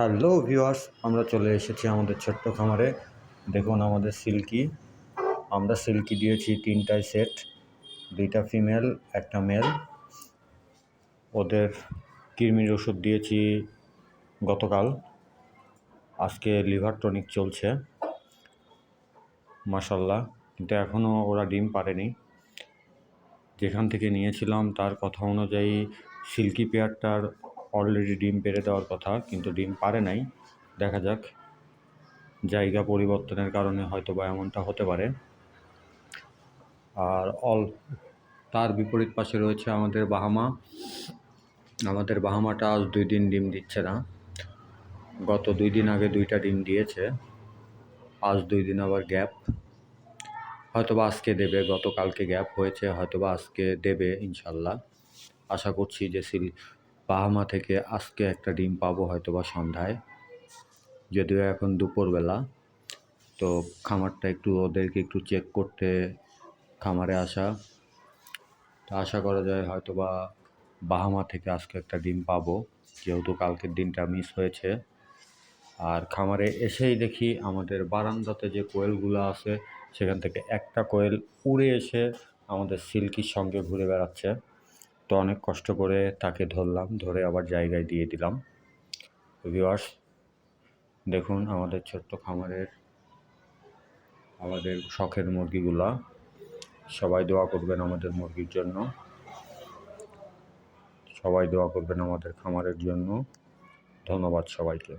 Hello viewers, আমরা চলে এসেছি আমাদের ছোট্ট খামারে। দেখুন আমাদের সিল্কি। আমরা সিল্কি দিয়েছি 3টায় সেট, 2টা ফিমেল, একটা মেল। ওদের কৃমির ওষুধ দিয়েছি গতকাল। আজকে লিভার টনিক চলছে মাশাল্লাহ, কিন্তু এখনও ওরা ডিম পারেনি। যেখান থেকে নিয়েছিলাম তার কথা অনুযায়ী সিল্কি পেয়ারটার অলরেডি ডিম পেড়ে দেওয়ার কথা, কিন্তু ডিম পারে নাই। দেখা যাক, জায়গা পরিবর্তনের কারণে হয়তো বা এমনটা হতে পারে। আর তার বিপরীত পাশে রয়েছে আমাদের বাহামা। আমাদের বাহামাটা আজ 2 দিন ডিম দিচ্ছে না। গত 2 দিন আগে 2টা ডিম দিয়েছে, আজ 2 দিন আবার গ্যাপ। হয়তোবা আজকে দেবে, গতকালকে গ্যাপ হয়েছে, হয়তোবা আজকে দেবে ইনশাল্লাহ। আশা করছি যে বাহামা থেকে আজকে একটা ডিম পাবো হয়তোবা সন্ধ্যায়, যদিও এখন দুপুরবেলা। তো খামারটা ওদেরকে একটু চেক করতে খামারে আসা। তো আশা করা যায় হয়তোবা বাহামা থেকে আজকে একটা ডিম পাবো, যেহেতু কালকের দিনটা মিস হয়েছে। আর খামারে এসেই দেখি আমাদের বারান্দাতে যে কোয়েলগুলো আছে সেখান থেকে একটা কোয়েল উড়ে এসে আমাদের সিল্কির সঙ্গে ঘুরে বেড়াচ্ছে। তো অনেক কষ্ট করে তাকে ধরলাম, ধরে আবার জায়গায় দিয়ে দিলাম। ভিউয়ার্স, দেখুন আমাদের ছোট্ট খামারের আমাদের শখের মুরগিগুলা। সবাই দোয়া করবেন আমাদের মুরগির জন্য, সবাই দোয়া করবেন আমাদের খামারের জন্য। ধন্যবাদ সবাইকে।